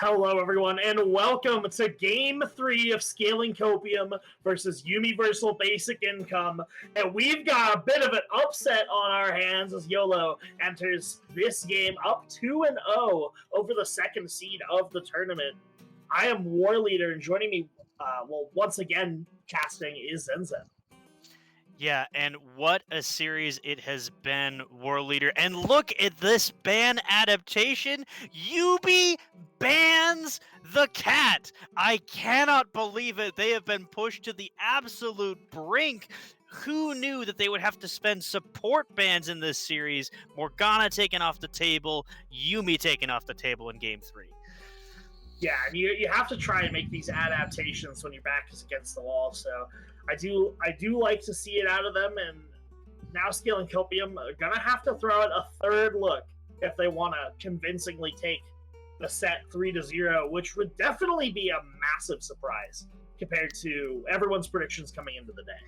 Hello, everyone, and welcome to Game 3 of Scaling Copium versus Universal Basic Income. And we've got a bit of an upset on our hands as YOLO enters this game up 2-0 over the second seed of the tournament. I am War Leader, and joining me, once again, casting is Zenzen. Yeah, and what a series it has been, War Leader. And look at this ban adaptation. YUBI bans the cat. I cannot believe it. They have been pushed to the absolute brink. Who knew that they would have to spend support bans in this series? Morgana taken off the table, Yuumi taken off the table in Game 3. Yeah, and you have to try and make these adaptations when your back is against the wall, so I do like to see it out of them, and now Scaling Copium are gonna have to throw out a third look if they want to convincingly take the set 3-0, which would definitely be a massive surprise compared to everyone's predictions coming into the day.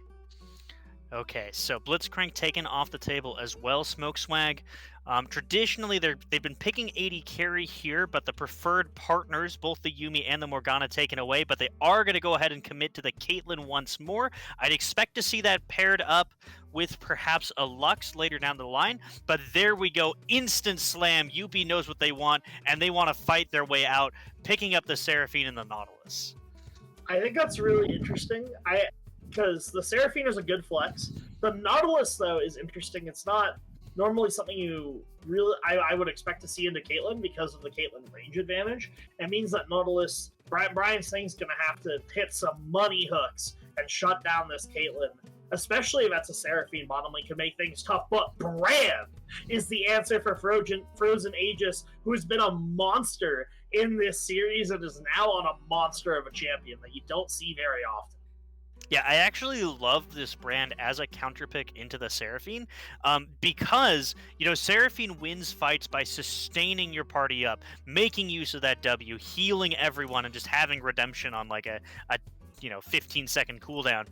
Okay, so Blitzcrank taken off the table as well. Smoke Swag. Traditionally, they've been picking AD carry here, but the preferred partners, both the Yuumi and the Morgana, taken away. But they are going to go ahead and commit to the Caitlyn once more. I'd expect to see that paired up with perhaps a Lux later down the line. But there we go. Instant slam. YUBI knows what they want, and they want to fight their way out, picking up the Seraphine and the Nautilus. I think that's really interesting. Because the Seraphine is a good flex. The Nautilus, though, is interesting. It's not normally something you really I would expect to see into Caitlyn because of the Caitlyn range advantage. It means that Nautilus, Brian Sing's going to have to hit some money hooks and shut down this Caitlyn, especially if that's a Seraphine bottom lane, can make things tough. But Brand is the answer for Frozen Aegis, who has been a monster in this series and is now on a monster of a champion that you don't see very often. Yeah, I actually love this Brand as a counterpick into the Seraphine because, Seraphine wins fights by sustaining your party up, making use of that W, healing everyone, and just having redemption on like a 15-second cooldown.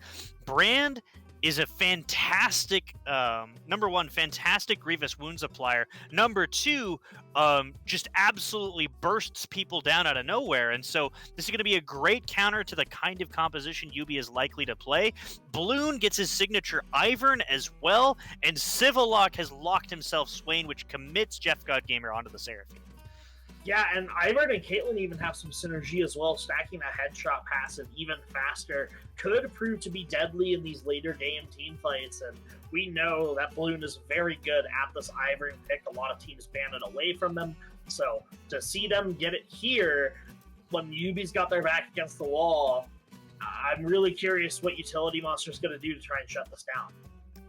Brand is a fantastic, number one, fantastic Grievous Wounds applier. Number two, just absolutely bursts people down out of nowhere. And so this is going to be a great counter to the kind of composition YUBI is likely to play. Bloon gets his signature Ivern as well, and Civillock has locked himself Swain, which commits Jeff Godgamer onto the Seraphine. Yeah, and Ivern and Caitlyn even have some synergy as well. Stacking that headshot passive even faster could prove to be deadly in these later game team fights. And we know that Bloon is very good at this Ivern pick. A lot of teams ban it away from them. So to see them get it here when Yubi's got their back against the wall, I'm really curious what Utility Monster is going to do to try and shut this down.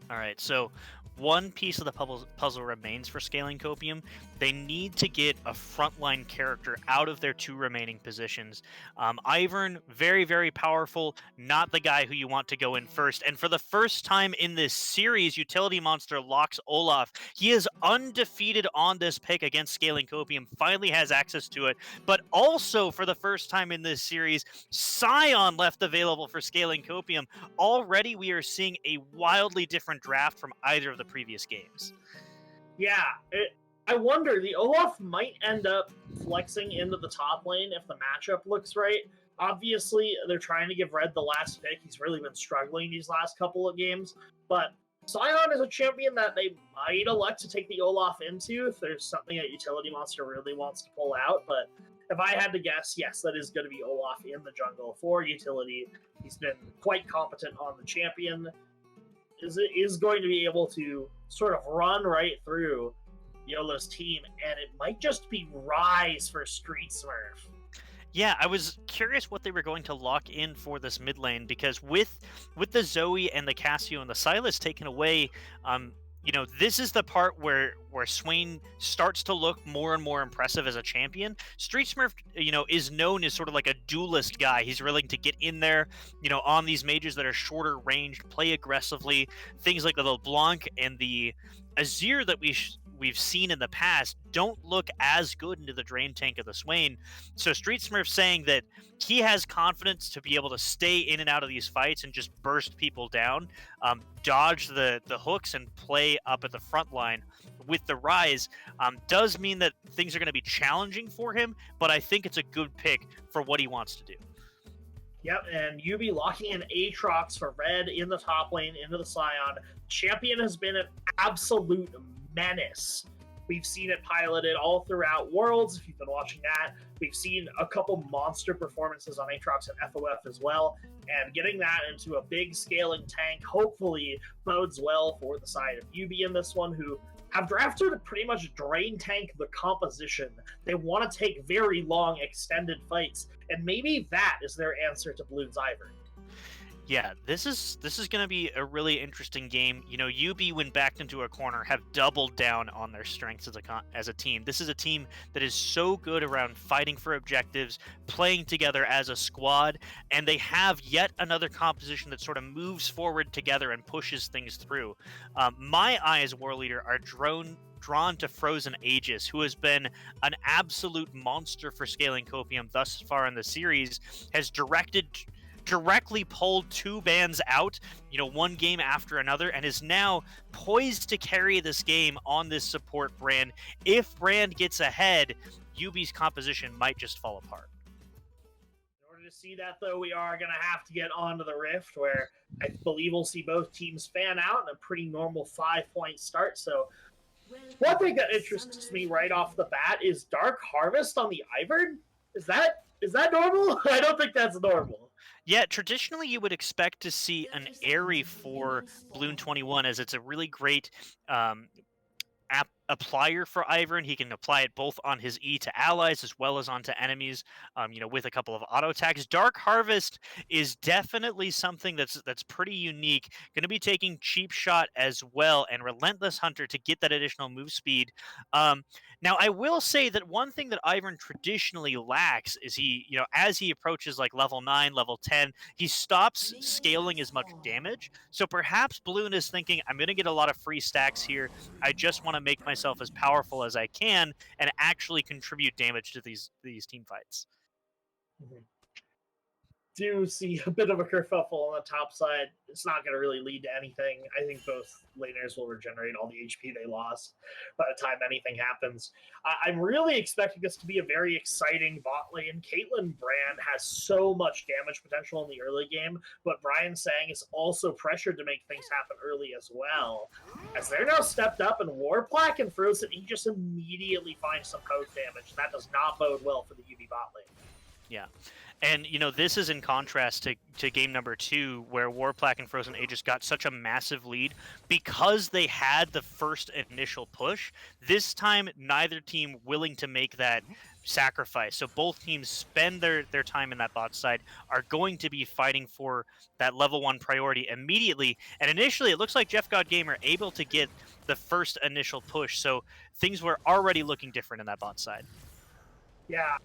All right, so one piece of the puzzle remains for Scaling Copium. They need to get a frontline character out of their two remaining positions. Ivern, very, very powerful, not the guy who you want to go in first. And for the first time in this series, Utility Monster locks Olaf. He is undefeated on this pick against Scaling Copium, finally has access to it. But also, for the first time in this series, Scion left available for Scaling Copium. Already, we are seeing a wildly different draft from either of the previous games. Yeah, I wonder, the Olaf might end up flexing into the top lane if the matchup looks right. Obviously, they're trying to give Red the last pick. He's really been struggling these last couple of games. But Scion is a champion that they might elect to take the Olaf into if there's something that Utility Monster really wants to pull out. But if I had to guess, yes, that is going to be Olaf in the jungle for Utility. He's been quite competent on the champion. Is going to be able to sort of run right through YOLO's team, and it might just be Rise for Street Smurf. Yeah, I was curious what they were going to lock in for this mid lane, because with the Zoe and the Cassio and the Sylas taken away, this is the part where Swain starts to look more and more impressive as a champion. Street Smurf, is known as sort of like a duelist guy. He's willing to get in there, on these mages that are shorter ranged, play aggressively. Things like the LeBlanc and the Azir that we've seen in the past don't look as good into the drain tank of the Swain. So Street Smurf saying that he has confidence to be able to stay in and out of these fights and just burst people down, dodge the hooks and play up at the front line with the Rise, does mean that things are going to be challenging for him, but I think it's a good pick for what he wants to do. Yep, and YUBI locking in Aatrox for red in the top lane into the Scion. Champion has been an absolute menace. We've seen it piloted all throughout Worlds, if you've been watching that. We've seen a couple monster performances on Aatrox and FOF as well, and getting that into a big scaling tank hopefully bodes well for the side of YUBI in this one, who have drafted to pretty much drain tank the composition. They want to take very long, extended fights, and maybe that is their answer to Bloon's Ivern. Yeah, this is going to be a really interesting game. You know, YUBI, when backed into a corner, have doubled down on their strengths as a team. This is a team that is so good around fighting for objectives, playing together as a squad, and they have yet another composition that sort of moves forward together and pushes things through. My eyes, War Leader, are drawn to Frozen Aegis, who has been an absolute monster for scaling Copium thus far in the series, has directly pulled two bans out, you know, one game after another, and is now poised to carry this game on this support Brand. If Brand gets ahead, YUBI's composition might just fall apart. In order to see that, though, we are going to have to get onto the Rift, where I believe we'll see both teams fan out in a pretty normal 5-point start. So one thing that interests me right off the bat is Dark Harvest on the Ivern. Is that normal? I don't think that's normal. Yeah, traditionally you would expect to see an Airy for Bloon 21, as it's a really great applier for Ivern. He can apply it both on his E to allies as well as onto enemies, you know, with a couple of auto attacks. Dark Harvest is definitely something that's pretty unique. Going to be taking Cheap Shot as well and Relentless Hunter to get that additional move speed. Now, I will say that one thing that Ivern traditionally lacks is he, you know, as he approaches like level 9, level 10, he stops scaling as much damage. So perhaps Bloon is thinking, I'm going to get a lot of free stacks here. I just want to make myself as powerful as I can and actually contribute damage to these team fights. Mm-hmm. Do see a bit of a kerfuffle on the top side. It's not going to really lead to anything. I think both laners will regenerate all the HP they lost by the time anything happens. I'm really expecting this to be a very exciting bot lane. Caitlyn Brand has so much damage potential in the early game, but Brian Sang is also pressured to make things happen early as well. As they're now stepped up, and Warplaque and Frozen, he just immediately finds some poke damage. That does not bode well for the UV bot lane. Yeah. And, you know, this is in contrast to game number 2, where Warplaque and Frozen Aegis got such a massive lead because they had the first initial push. This time, neither team willing to make that sacrifice. So both teams spend their time in that bot side, are going to be fighting for that level 1 priority immediately. And initially, it looks like Jeff God Gamer able to get the first initial push. So things were already looking different in that bot side. Yeah.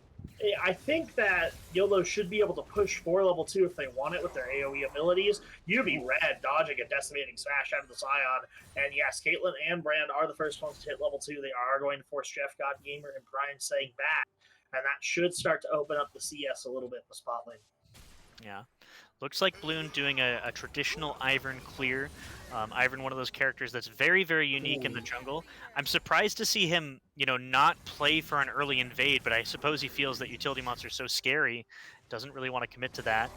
I think that YOLO should be able to push for level 2 if they want it with their AoE abilities. YUBI red dodging a decimating smash out of the Scion. And yes, Caitlyn and Brand are the first ones to hit level 2. They are going to force Jeff God Gamer and Brian Sang back. And that should start to open up the CS a little bit in the spot lane. Yeah. Looks like Bloon doing a traditional Ivern clear. Ivern, one of those characters that's very, very unique in the jungle. I'm surprised to see him, you know, not play for an early invade, but I suppose he feels that utility monster's so scary, doesn't really want to commit to that.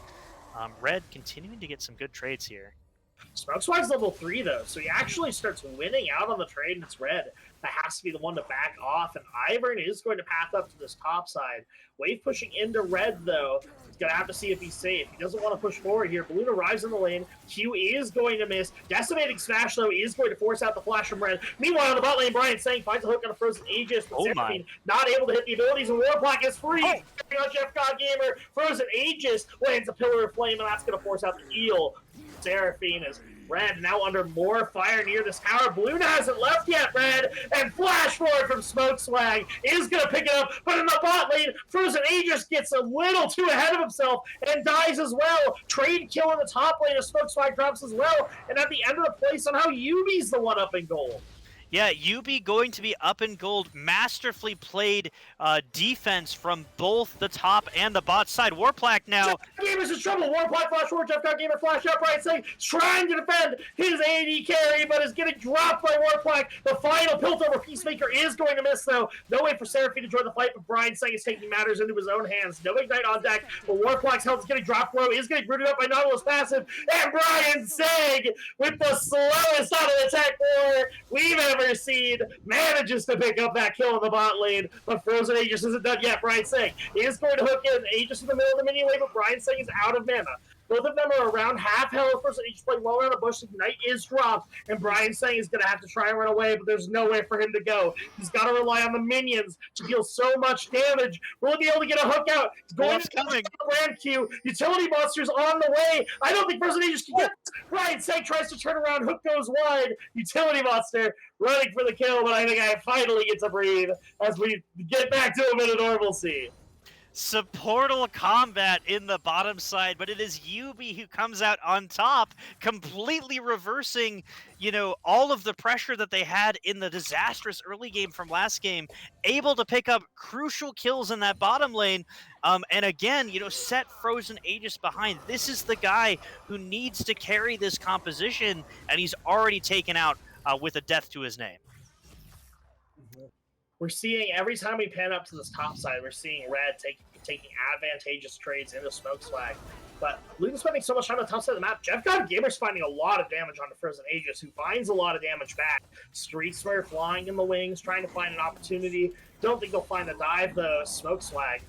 Red continuing to get some good trades here. Smokeswide's level 3, though, so he actually starts winning out on the trade, and it's Red that has to be the one to back off, and Ivern is going to path up to this top side. Wave pushing into Red, though. He's going to have to see if he's safe. He doesn't want to push forward here. Bloon arrives in the lane. Q is going to miss. Decimating Smash, though, is going to force out the flash from Red. Meanwhile, on the bot lane, Brian Sang finds a hook on a Frozen Aegis, but Seraphine not able to hit the abilities, and Warplaque is free. Jeff God Gamer, Frozen Aegis lands a Pillar of Flame, and that's going to force out the eel. Seraphine is Red now under more fire near this tower. Bloon hasn't left yet, Red, and flash forward from Smoke Swag is going to pick it up, but in the bot lane, Frozen Aegis gets a little too ahead of himself and dies as well. Trade kill in the top lane as Smoke Swag drops as well, and at the end of the play, somehow YUBI's the one up in goal. Yeah, YUBI going to be up in gold. Masterfully played defense from both the top and the bot side. Warplaque now. Gamer's in trouble. Warplaque flash forward. Jeff got Gamer flash up right side, trying to defend his AD carry, but is getting dropped by Warplaque. The final pilt over Peacemaker is going to miss, though. No way for Seraphine to join the fight, but Brian Sang is taking matters into his own hands. No Ignite on deck, but Warplaque's health is getting dropped low. Is getting rooted up by Nautilus passive, and Brian Sang, with the slowest auto attack war we've ever seen, manages to pick up that kill in the bot lane, but Frozen Aegis isn't done yet. Brian Sang is going to hook in Aegis in the middle of the minion wave, but Brian Sang is out of mana. Both of them are around half health. Frozen Aegis playing well around the bush. Ignite is dropped, and Brian Sang is going to have to try and run away, but there's nowhere for him to go. He's got to rely on the minions to deal so much damage. Will he be able to get a hook out? He's going to coming. The brand Q. Utility monsters on the way. I don't think Frozen Aegis can get this. Brian Sang tries to turn around. Hook goes wide. Utility monster running for the kill, but I think I finally get to breathe as we get back to a bit of normalcy. Supportal combat in the bottom side, but it is YUBI who comes out on top, completely reversing, you know, all of the pressure that they had in the disastrous early game from last game, able to pick up crucial kills in that bottom lane, and again, you know, set Frozen Aegis behind. This is the guy who needs to carry this composition, and he's already taken out with a death to his name. We're seeing, every time we pan up to this top side, we're seeing Red taking advantageous trades into Smoke Swag. But Luden's spending so much time on the top side of the map. Jeff God Gamer's finding a lot of damage on the Frozen Aegis, who finds a lot of damage back. Street Smurf flying in the wings, trying to find an opportunity. Don't think they'll find a dive, though. Smoke Swag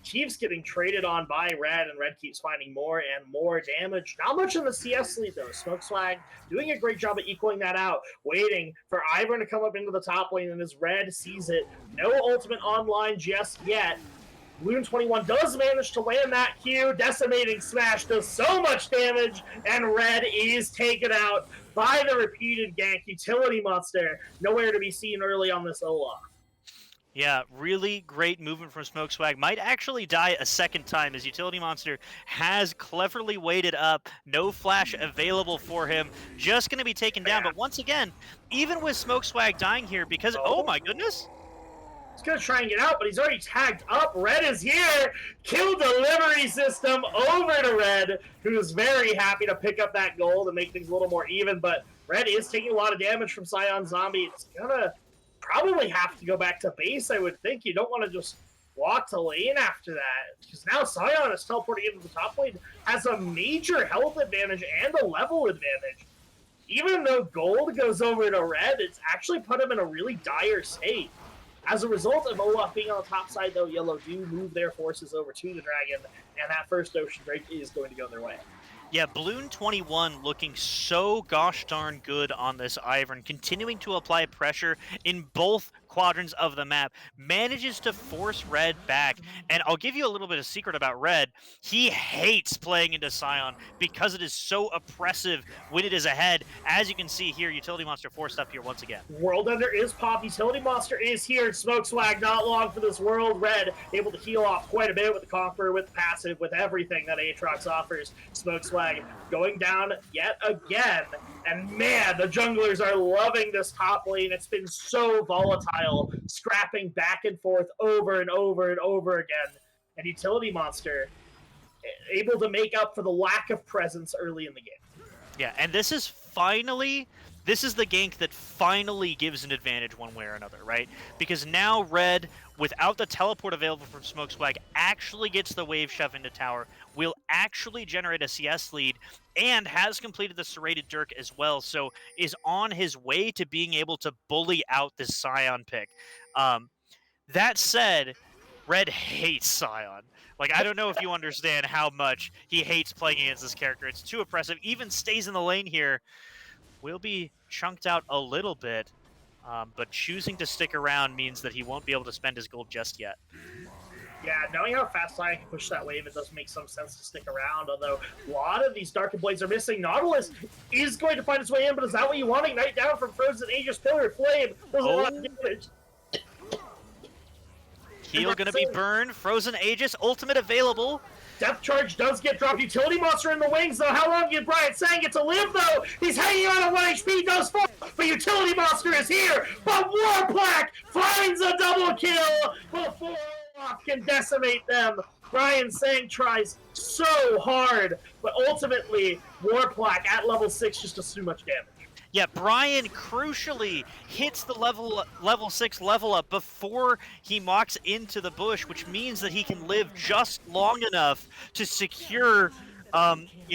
keeps getting traded on by Red, and Red keeps finding more and more damage. Not much in the CS lead, though. Smoke Swag doing a great job of equaling that out, waiting for Ivern to come up into the top lane, and as Red sees it, no ultimate online just yet. Loon 21 does manage to land that Q. Decimating Smash does so much damage, and Red is taken out by the repeated gank. Utility Monster nowhere to be seen early on this Olaf. Yeah, really great movement from Smoke Swag. Might actually die a second time as Utility Monster has cleverly waited up. No flash available for him. Just going to be taken down. But once again, even with Smoke Swag dying here, because, oh my goodness. He's going to try and get out, but he's already tagged up. Red is here. Kill delivery system over to Red, who is very happy to pick up that gold and make things a little more even. But Red is taking a lot of damage from Scion Zombie. It's going to probably have to go back to base, I would think. You don't want to just walk to lane after that, because now Scion is teleporting into the top lane, has a major health advantage and a level advantage. Even though gold goes over to Red, it's actually put him in a really dire state. As a result of Olaf being on the top side, though, Yellow do move their forces over to the Dragon, and that first Ocean Drake is going to go their way. Yeah, Balloon 21 looking so gosh darn good on this Ivern, continuing to apply pressure in both quadrants of the map, manages to force Red back. And I'll give you a little bit of secret about Red. He hates playing into Scion because it is so oppressive when it is ahead. As you can see here, Utility Monster forced up here once again. World Ender is pop. Utility Monster is here. Smoke Swag not long for this world. Red able to heal off quite a bit with the Conqueror, with the passive, with everything that Aatrox offers. Smoke Swag going down yet again. And man, the junglers are loving this top lane. It's been so volatile, scrapping back and forth over and over and over again. And Utility Monster able to make up for the lack of presence early in the game. Yeah, and this is finally... This is the gank that finally gives an advantage one way or another, right? Because now Red, without the teleport available from Smoke Swag, actually gets the wave shove into tower, will actually generate a CS lead, and has completed the Serrated Dirk as well, so is on his way to being able to bully out this Scion pick. That said, Red hates Scion. Like, I don't know if you understand how much he hates playing against this character. It's too oppressive. Even stays in the lane here. Will be chunked out a little bit, but choosing to stick around means that he won't be able to spend his gold just yet. Yeah, knowing how fast Scion can push that wave, it does make some sense to stick around, although a lot of these Darkened Blades are missing. Nautilus is going to find his way in, but is that what you want? Ignite down from Frozen Aegis, Pillar of Flame. Does a lot of damage. Heal gonna be burned. Frozen Aegis, ultimate available. Depth Charge does get dropped. Utility Monster in the wings, though. How long did Brian Sang get to live, though? He's hanging on at 1 HP, does fall. but Utility Monster is here, but Warplaque finds a double kill before Olaf can decimate them. Brian Sang tries so hard, but ultimately, Warplaque at level 6 just does too much damage. Yeah, Brian crucially hits the level 6 level up before he mocks into the bush, which means that he can live just long enough to secure,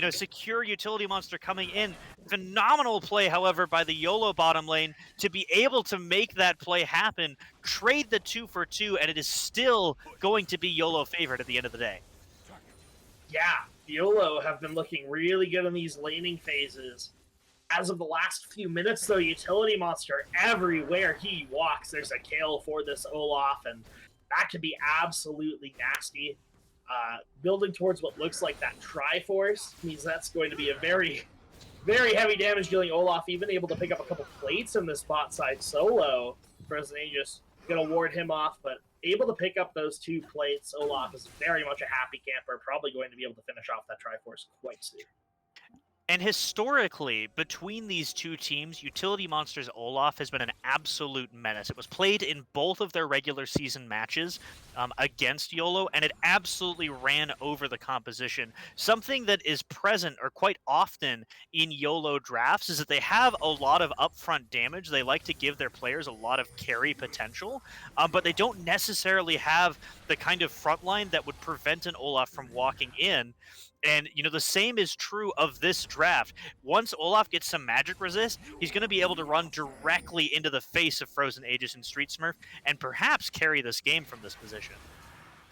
secure Utility Monster coming in. Phenomenal play, however, by the YOLO bottom lane to be able to make that play happen, trade the 2 for 2, and it is still going to be YOLO favorite at the end of the day. Yeah, YOLO have been looking really good in these laning phases. As of the last few minutes, though, Utility Monster, everywhere he walks, there's a kill for this Olaf, and that could be absolutely nasty. Building towards what looks like that Triforce means that's going to be a very, very heavy damage dealing Olaf, even able to pick up a couple plates in this bot side solo. Frozen Aegis going to ward him off, but able to pick up those 2 plates. Olaf is very much a happy camper, probably going to be able to finish off that Triforce quite soon. And historically, between these two teams, Utility Monster's Olaf has been an absolute menace. It was played in both of their regular season matches against YOLO, and it absolutely ran over the composition. Something that is present, or quite often, in YOLO drafts is that they have a lot of upfront damage. They like to give their players a lot of carry potential, but they don't necessarily have the kind of front line that would prevent an Olaf from walking in. And, the same is true of this draft. Once Olaf gets some magic resist, he's going to be able to run directly into the face of Frozen Aegis and Street Smurf and perhaps carry this game from this position.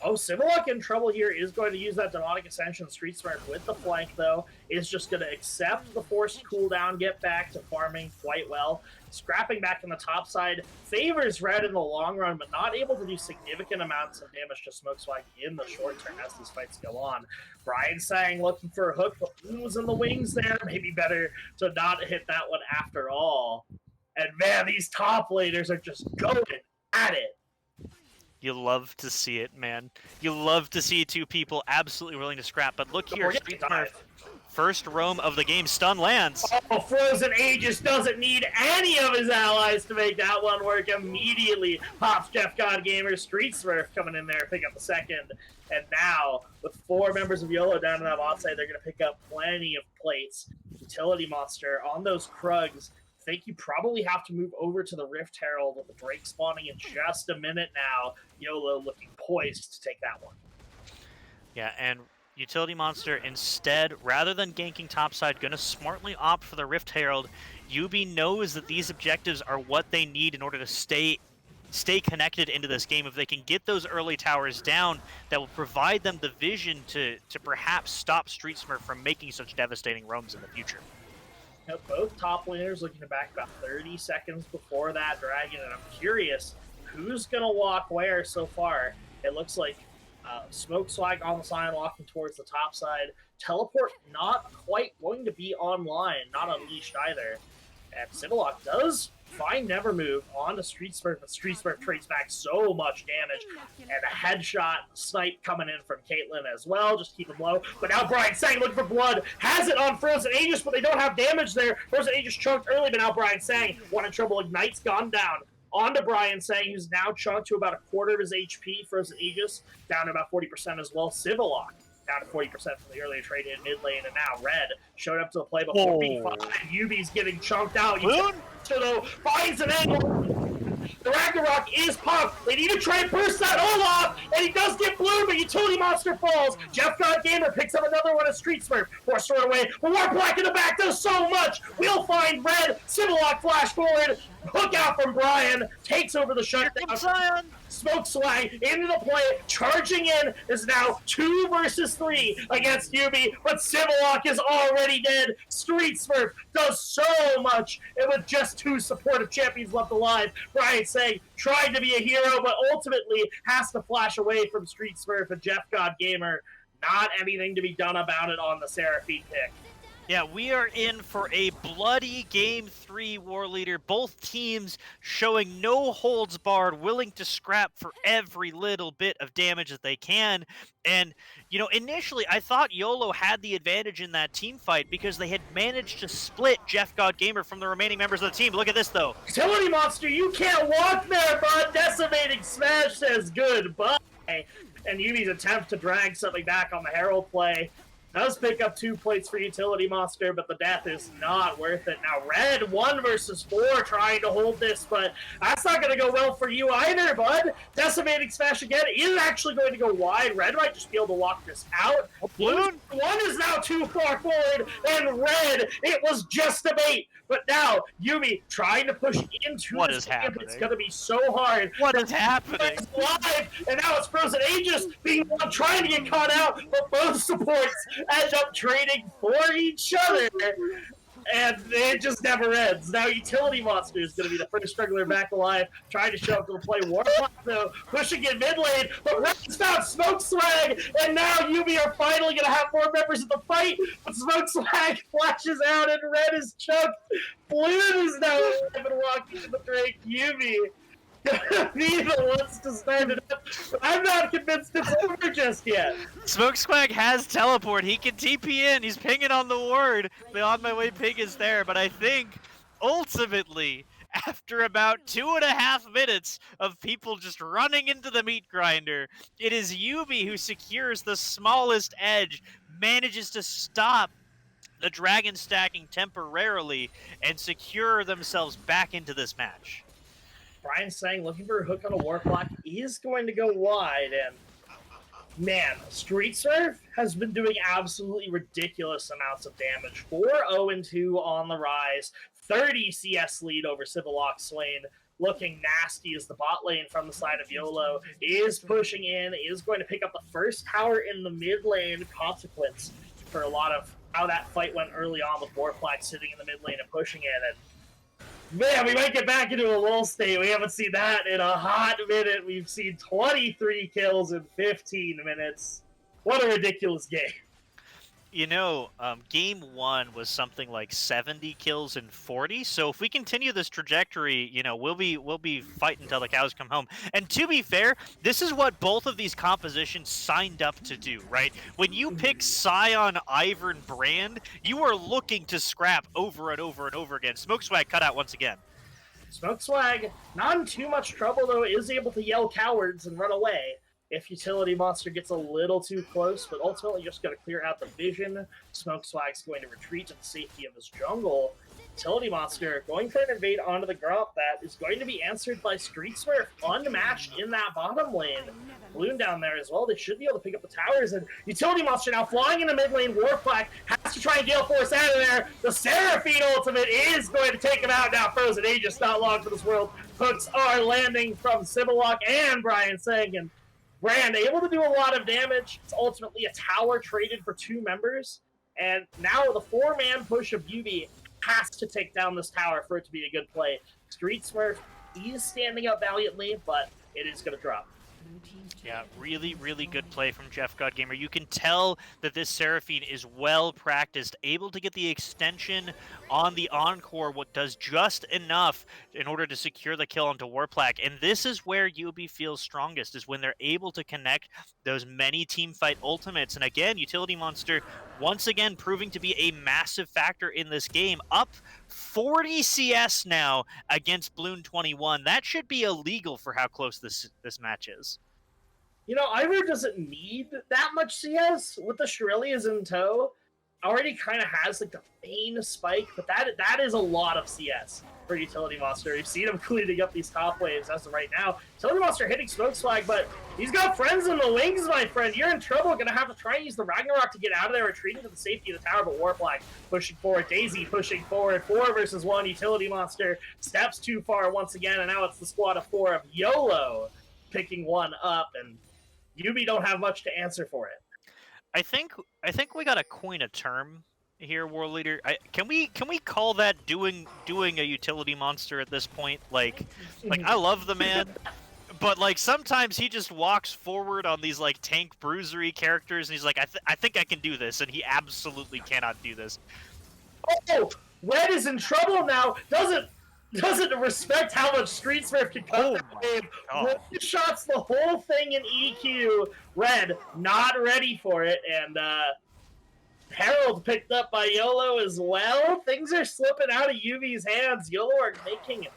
Oh, Similoc in trouble here is going to use that Demonic Ascension Street Smurf with the flank, though. Is just going to accept the forced cooldown, get back to farming quite well. Scrapping back in the top side favors Red in the long run, but not able to do significant amounts of damage to Smokeswag in the short term as these fights go on. Brian Sang looking for a hook, but was in the wings there. Maybe better to not hit that one after all. And man, these top laners are just going at it. You love to see it, man. You love to see two people absolutely willing to scrap. But look here, Street Smurf, first roam of the game, stun lands. Oh, Frozen Aegis doesn't need any of his allies to make that one work. Immediately pops Jeff God Gamer, Street Smurf coming in there, pick up the second. And now, with 4 members of YOLO down in that bot side, they're going to pick up plenty of plates. Utility Monster on those Krugs. I think you probably have to move over to the Rift Herald with the Drake spawning in just a minute now. YOLO looking poised to take that one. Yeah, and Utility Monster instead, rather than ganking topside, going to smartly opt for the Rift Herald. YUBI knows that these objectives are what they need in order to stay connected into this game. If they can get those early towers down, that will provide them the vision to perhaps stop Street Smurf from making such devastating roams in the future. Now, both top laners looking to back about 30 seconds before that dragon, and I'm curious who's going to walk where so far. It looks like Smokeswag on the side walking towards the top side. Teleport not quite going to be online, not unleashed either. And Similoc does find Nevermove onto Street Smurf, but Street Smurf trades back so much damage. And a headshot snipe coming in from Caitlyn as well, just keep him low. But now Brian Sang looking for blood, has it on Frozen Aegis, but they don't have damage there. Frozen Aegis chunked early, but now Brian Sang, one in trouble, Ignite's gone down. On to Brian Sang, who's now chunked to about a quarter of his HP. Frozen Aegis down to about 40% as well. Similoc down to 40% from the earlier trade in mid lane, and now Red showed up to the play before B5, and YUBI's getting chunked out. So though, finds an angle. The Ragnarok is pumped. They need to try and burst that Olaf, and he does get blue, but Utility Monster falls. Jeff God Gamer picks up another one of Street Smurf. Forced her away, but Warplaque in the back does so much. We'll find Red. Similoc flash forward. Hook out from Brian. Takes over the shutdown. Smokeswag into the play. Charging in is now 2 versus 3 against YUBI, but Similoc is already dead. Street Smurf does so much, and with just 2 supportive champions left alive, Brian Sang tried to be a hero, but ultimately has to flash away from Street Smurf and Jeff God Gamer. Not anything to be done about it on the Seraphine pick. Yeah, we are in for a bloody Game 3, War Leader. Both teams showing no holds barred, willing to scrap for every little bit of damage that they can. And, you know, initially I thought YOLO had the advantage in that team fight because they had managed to split Jeff God Gamer from the remaining members of the team. Look at this, though. Utility Monster, you can't walk there, bud! Decimating Smash says goodbye! And Yubi's attempt to drag something back on the Herald play does pick up 2 plates for Utility Monster, but the death is not worth it. Now, Red, 1 versus 4, trying to hold this, but that's not going to go well for you either, bud. Decimating Smash again is actually going to go wide. Red might just be able to walk this out. Balloon? 1 is now too far forward, and Red, it was just a bait. But now, Yubi trying to push into What this is game. happening? It's going to be so hard. What is happening? It's live, and now it's Frozen Aegis being one trying to get caught out, but both supports end up trading for each other. And it just never ends. Now Utility Monster is going to be the first struggler back alive, trying to show up to the play. Warlock, though, pushing in mid lane, but Red's found Smoke Swag, and now Yubi are finally going to have 4 members of the fight, but Smoke Swag flashes out, and Red is choked. Blue is now alive and walking to the Drake. Yubi be the ones to stand it up. I'm not convinced it's over just yet. Smoke Swag has teleport. He can TP in. He's pinging on the ward. The On My Way ping is there, but I think ultimately, after about 2.5 minutes of people just running into the meat grinder, it is Yubi who secures the smallest edge, manages to stop the dragon stacking temporarily, and secure themselves back into this match. Brian saying looking for a hook on a Warclock is going to go wide, and man, Street Surf has been doing absolutely ridiculous amounts of damage. 4-0-2 on the rise, 30 CS lead over Civillock Swain. Looking nasty as the bot lane from the side of YOLO is pushing in, is going to pick up the first tower in the mid lane. Consequence for a lot of how that fight went early on with Warclock sitting in the mid lane and pushing in, and man, we might get back into a lull state. We haven't seen that in a hot minute. We've seen 23 kills in 15 minutes. What a ridiculous game. You know, game 1 was something like 70 kills and 40. So if we continue this trajectory, you know, we'll be fighting until the cows come home. And to be fair, this is what both of these compositions signed up to do, right? When you pick Scion, Ivern, Brand, you are looking to scrap over and over and over again. Smoke Swag cut out once again. Smoke Swag, not in too much trouble though, is able to yell cowards and run away if Utility Monster gets a little too close, but ultimately just got to clear out the vision. Smoke Swag's going to retreat to the safety of his jungle. Utility Monster going to invade onto the Gromp. That is going to be answered by Street Smurf, unmatched in that bottom lane. Balloon down there as well. They should be able to pick up the towers, and Utility Monster now flying in the mid lane. Warclack has to try and Gale Force out of there. The Seraphine ultimate is going to take him out now. Frozen Aegis, not long for this world. Hooks are landing from Civillock and Brian Sang, and Brand able to do a lot of damage. It's ultimately a tower traded for 2 members, and now the 4-man push of YUBI has to take down this tower for it to be a good play. Street Smurf is standing up valiantly, but it is going to drop. Yeah, really, really good play from Jeff God Gamer. You can tell that this Seraphine is well practiced, able to get the extension on the Encore, what does just enough in order to secure the kill onto Warplaque. And this is where YUBI feels strongest, is when they're able to connect those many teamfight ultimates. And again, Utility Monster once again proving to be a massive factor in this game, up 40 CS now against Bloon 21. That should be illegal for how close this match is. You know, Ivor doesn't need that much CS with the Shirelias in tow. Already kind of has like the Bane spike, but that is a lot of CS for Utility Monster. We've seen him cleaning up these top waves as of right now. Utility Monster hitting Smoke Swag, but he's got friends in the wings, my friend. You're in trouble. Gonna have to try and use the Ragnarok to get out of there, retreating to the safety of the tower, but Warplaque pushing forward. Daisy pushing forward. 4 versus 1. Utility Monster steps too far once again, and now it's the squad of 4 of YOLO picking one up, and YUBI don't have much to answer for it. I think we gotta coin a term here, War Leader. Can we call that doing a Utility Monster at this point? Like I love the man, but like sometimes he just walks forward on these like tank bruisery characters, and he's like, I think I can do this, and he absolutely cannot do this. Oh, Red is in trouble now. Doesn't respect how much Street Smurf can cut that wave. One shots the whole thing in EQ. Red not ready for it, and Harold picked up by YOLO as well. Things are slipping out of YUBI's hands. YOLO are making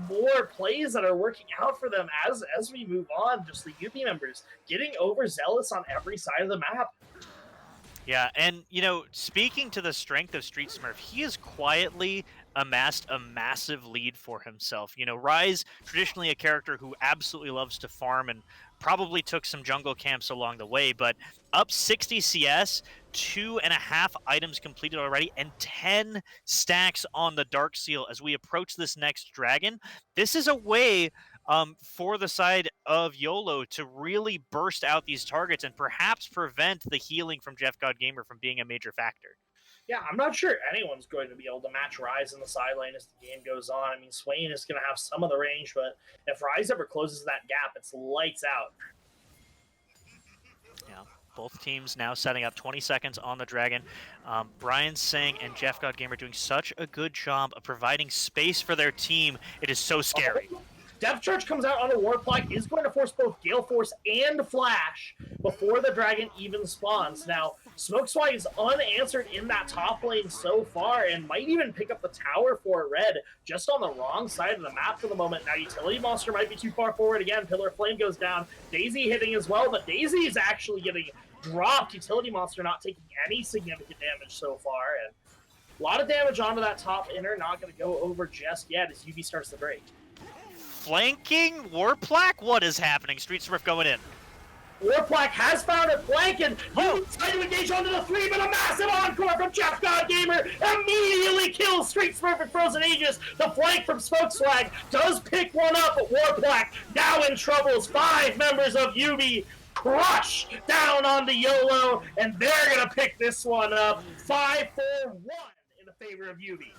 more plays that are working out for them as we move on. Just the YUBI members getting overzealous on every side of the map. Yeah, and, you know, speaking to the strength of Street Smurf, he has quietly amassed a massive lead for himself. You know, Rise, traditionally a character who absolutely loves to farm and probably took some jungle camps along the way, but up 60 CS, 2.5 items completed already, and 10 stacks on the Dark Seal as we approach this next dragon. This is a way for the side of YOLO to really burst out these targets and perhaps prevent the healing from Jeff God Gamer from being a major factor. Yeah, I'm not sure anyone's going to be able to match Rise in the side lane as the game goes on. I mean, Swain is going to have some of the range, but if Rise ever closes that gap, it's lights out. Yeah, both teams now setting up 20 seconds on the Dragon. Brian Singh and Jeff God Gamer doing such a good job of providing space for their team. It is so scary. Depth Charge comes out on a Warplaque, is going to force both Gale Force and Flash before the Dragon even spawns. Now, Smokeswag is unanswered in that top lane so far and might even pick up the tower for Red, just on the wrong side of the map for the moment. Now, Utility Monster might be too far forward again. Pillar of Flame goes down. Daisy hitting as well, but Daisy is actually getting dropped. Utility Monster not taking any significant damage so far, and a lot of damage onto that top inner. Not going to go over just yet as YUBI starts to break. Flanking Warplaque? What is happening? Street Smurf going in. Warplaque has found a flank, and YUBI trying to engage onto the 3, but a massive encore from Jeff God Gamer immediately kills Street Smurf and Frozen Aegis. The flank from Smokeswag does pick one up, but Warplaque now in troubles. 5 members of YUBI crush down onto YOLO, and they're going to pick this one up. 5-4-1 in the favor of YUBI.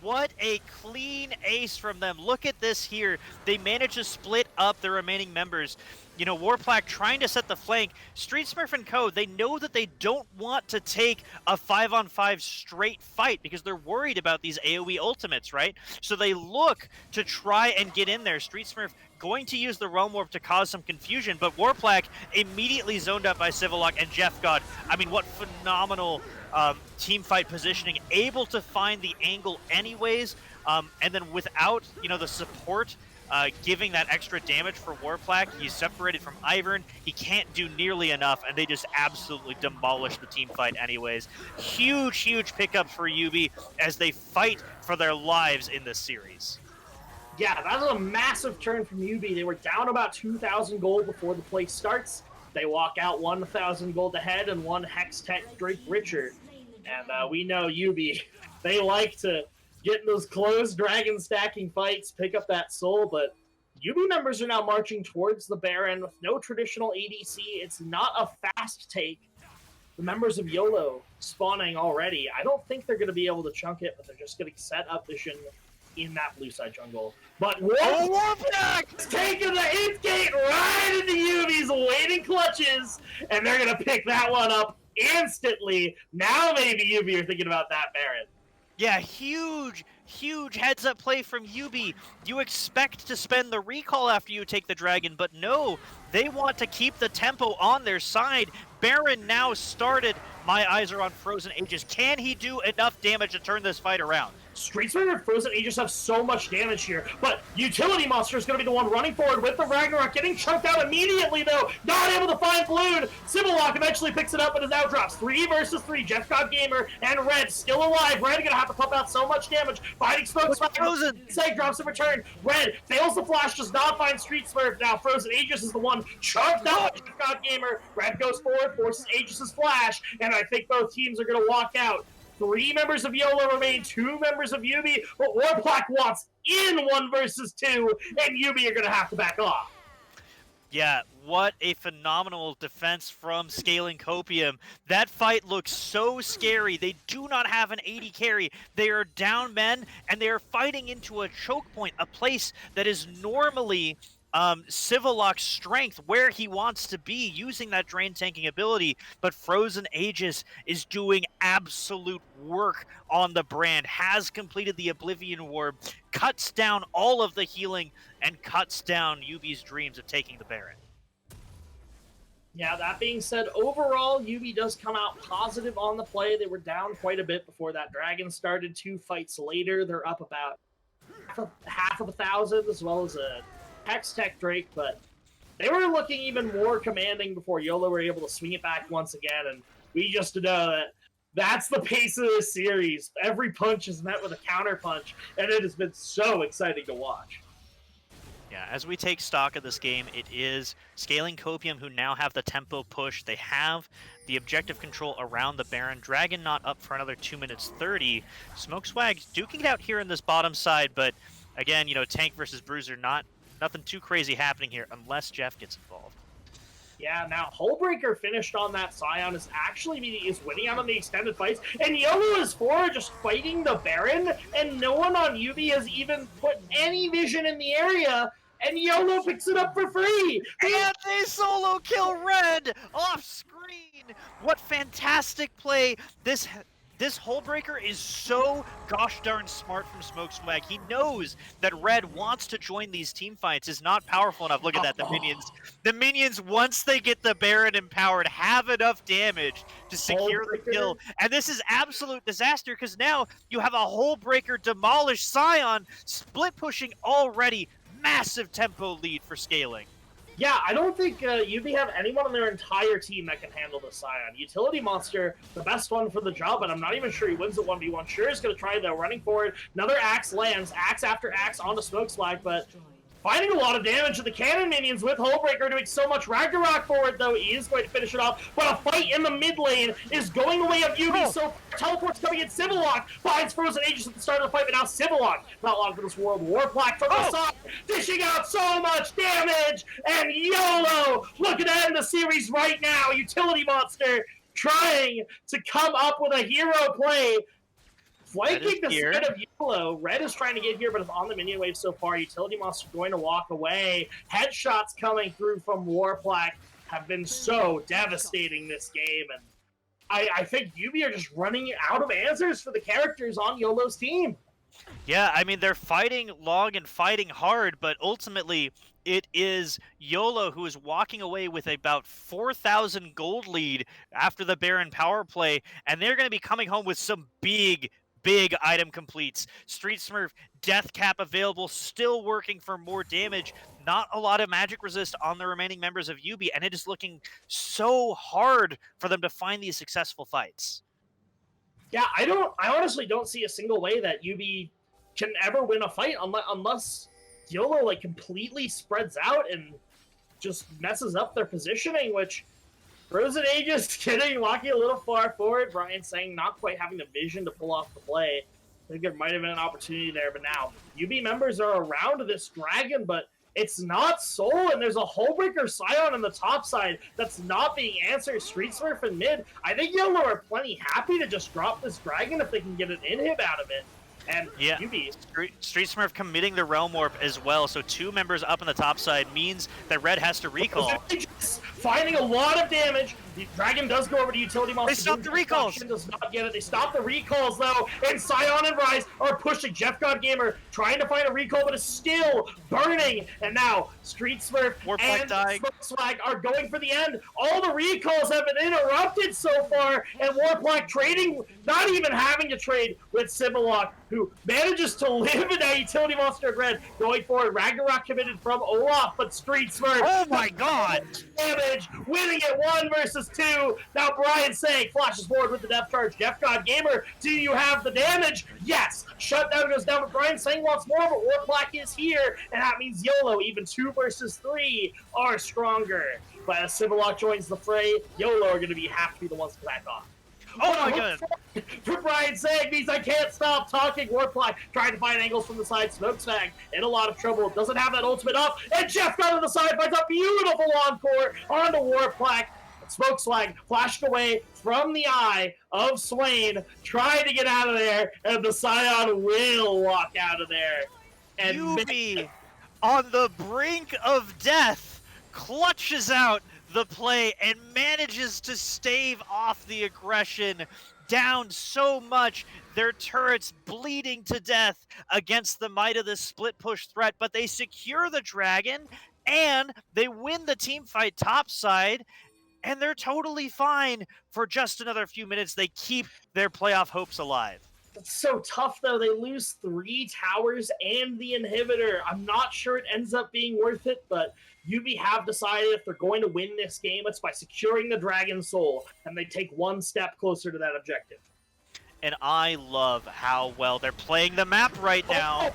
What a clean ace from them. Look at this here. They managed to split up the remaining members. You know, Warplaque trying to set the flank. Street Smurf and Co., they know that they don't want to take a 5-on-5 straight fight because they're worried about these AoE ultimates, right? So they look to try and get in there. Street Smurf going to use the Realm Warp to cause some confusion, but Warplaque immediately zoned up by Civillock and Jeff God. I mean, what phenomenal team fight positioning, able to find the angle anyways, and then without, you know, the support giving that extra damage for Warplaque, he's separated from Ivern, he can't do nearly enough, and they just absolutely demolish the team fight anyways. Huge, huge pickup for YUBI as they fight for their lives in this series. Yeah, that was a massive turn from YUBI. They were down about 2,000 gold before the play starts. They walk out 1,000 gold ahead and 1 Hex Tech Drake richer. And we know YUBI, they like to get in those close dragon stacking fights, pick up that soul, but YUBI members are now marching towards the Baron with no traditional ADC. It's not a fast take. The members of YOLO spawning already. I don't think they're going to be able to chunk it, but they're just going to set up vision in that blue side jungle. But Warplaque taking the hit gate right into YUBI's waiting clutches, and they're going to pick that one up instantly. Now maybe YUBI are thinking about that Baron. Yeah, huge heads-up play from YUBI. You expect to spend the recall after you take the dragon, but no, they want to keep the tempo on their side. Baron now started. My eyes are on Frozen Aegis. Can he do enough damage to turn this fight around? Street Smurf and Frozen Aegis have so much damage here, but Utility Monster is going to be the one running forward with the Ragnarok, getting chunked out immediately, though. Not able to find Bloon. Civillock eventually picks it up, but it now drops 3 versus 3. Jeff God Gamer and Red still alive. Red going to have to pump out so much damage. Fighting Smokeswag. Frozen. Seg drops in return. Red fails the flash, does not find Street Smurf. Now Frozen Aegis is the one chunked out. Jeff God Gamer. Red goes forward, forces Aegis' flash, and I think both teams are going to walk out. 3 members of YOLO remain, 2 members of YUBI, but Warplaque wants in 1 versus 2, and YUBI are going to have to back off. Yeah, what a phenomenal defense from Scaling Copium. That fight looks so scary. They do not have an AD carry. They are down men, and they are fighting into a choke point, a place that is normally Civillock's strength where he wants to be, using that drain tanking ability, but Frozen Aegis is doing absolute work on the brand, has completed the Oblivion Orb, cuts down all of the healing, and cuts down Yubi's dreams of taking the Baron. Yeah, that being said, overall, Yubi does come out positive on the play. They were down quite a bit before that dragon started. 2 fights later, they're up about half of 1,000, as well as a Hextech Drake, but they were looking even more commanding before YOLO were able to swing it back once again, and we just know that that's the pace of this series. Every punch is met with a counter punch, and it has been so exciting to watch. Yeah, as we take stock of this game, it is Scaling Copium who now have the tempo push. They have the objective control around the Baron. Dragon not up for another 2 minutes 30. Smoke Swag duking it out here in this bottom side, but again, you know, tank versus bruiser, nothing too crazy happening here unless Jeff gets involved. Yeah, now Hullbreaker finished on that Scion is actually is winning out on the extended fights, and YOLO is just fighting the Baron, and no one on YUBI has even put any vision in the area, and YOLO picks it up for free! And they solo kill Red off screen! What fantastic play! This Hullbreaker is so gosh darn smart from Smoke Swag. He knows that Red wants to join these team fights, is not powerful enough. Look at that, the minions. The minions, once they get the Baron empowered, have enough damage to secure the kill. And this is absolute disaster, because now you have a Hullbreaker demolish Scion, split pushing already. Massive tempo lead for Scaling. Yeah, I don't think YUBI have anyone on their entire team that can handle the Scion. Utility Monster, the best one for the job, but I'm not even sure he wins the 1v1. Sure is going to try, though, running forward. Another axe lands, axe after axe onto Smoke Swag, but finding a lot of damage to the cannon minions with Hullbreaker doing so much Ragnarok forward, though. He is going to finish it off, but a fight in the mid lane is going the way of YUBI, so teleport's coming in. Civillock finds Frozen Aegis at the start of the fight, but now Civillock, not long for this world, Warplaque from the side, dishing out so much damage, and YOLO looking to end the series right now. Utility Monster trying to come up with a hero play. Flanking the side of YOLO, Red is trying to get here, but is on the minion wave so far. Utility Monster going to walk away. Headshots coming through from Warplaque have been so devastating this game, and I think YUBI are just running out of answers for the characters on YOLO's team. Yeah, I mean, they're fighting long and fighting hard, but ultimately it is YOLO who is walking away with about 4,000 gold lead after the Baron power play, and they're going to be coming home with some big item completes. Street Smurf, Death Cap available, still working for more damage. Not a lot of magic resist on the remaining members of YUBI, and it is looking so hard for them to find these successful fights. Yeah, I honestly don't see a single way that YUBI can ever win a fight unless YOLO like completely spreads out and just messes up their positioning, which Frozen Aegis walking a little far forward. Brian saying not quite having the vision to pull off the play. I think there might have been an opportunity there, but now YUBI members are around this dragon, but it's not Soul, and there's a Hullbreaker Scion on the top side that's not being answered. Street Smurf in mid. I think YOLO are plenty happy to just drop this dragon if they can get an inhib out of it. And yeah, YUBI. Street Smurf committing the Realm Warp as well, so 2 members up on the top side means that Red has to recall. Finding a lot of damage. The dragon does go over to Utility Monster. They stop the recalls. Does not get it. They stop the recalls, though, and Scion and Rise are pushing. Jeff God Gamer trying to find a recall, but is still burning. And now Street Smurf and Smoke Swag are going for the end. All the recalls have been interrupted so far, and Warplaque trading, not even having to trade with Civillock, who manages to live in that Utility Monster Red. Going forward, Ragnarok committed from Olaf, but Street Smurf. Oh my god! Damage, winning it 1 versus 2. Now Brian saying flashes forward with the depth charge. Jeff God Gamer, do you have the damage? Yes. Shutdown goes down, but Brian saying wants more, but Warplaque is here, and that means YOLO, even 2 versus 3, are stronger. But as Civillock joins the fray, YOLO are going to have to be the ones to back off. Oh my god! For Brian saying means I can't stop talking. Warplaque trying to find angles from the side. Smoke Swag in a lot of trouble. Doesn't have that ultimate up. And Jeff got on the side finds a beautiful encore onto Warplaque. Smoke Swag flashed away from the eye of Swain, trying to get out of there, and the Scion will walk out of there. And YUBI on the brink of death, clutches out the play and manages to stave off the aggression. Down so much, their turrets bleeding to death against the might of the split push threat, but they secure the dragon and they win the team fight topside, and they're totally fine for just another few minutes. They keep their playoff hopes alive. It's so tough, though. They lose 3 towers and the inhibitor. I'm not sure it ends up being worth it, but YUBI have decided if they're going to win this game, it's by securing the Dragon Soul, and they take one step closer to that objective. And I love how well they're playing the map right now.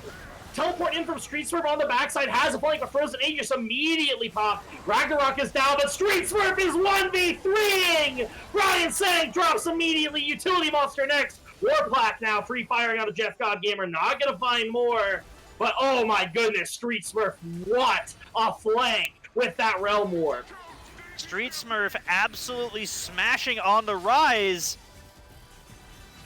Teleport in from Street Swerve on the backside, has a flank, but Frozen Aegis immediately popped. Ragnarok is down, but Street Swerve is 1v3ing! Brian Sang drops immediately, Utility Monster next. Warplaque now free firing out of Jeff God Gamer, not gonna find more. But oh my goodness, Street Smurf, what a flank with that Realm Warp. Street Smurf absolutely smashing on the rise.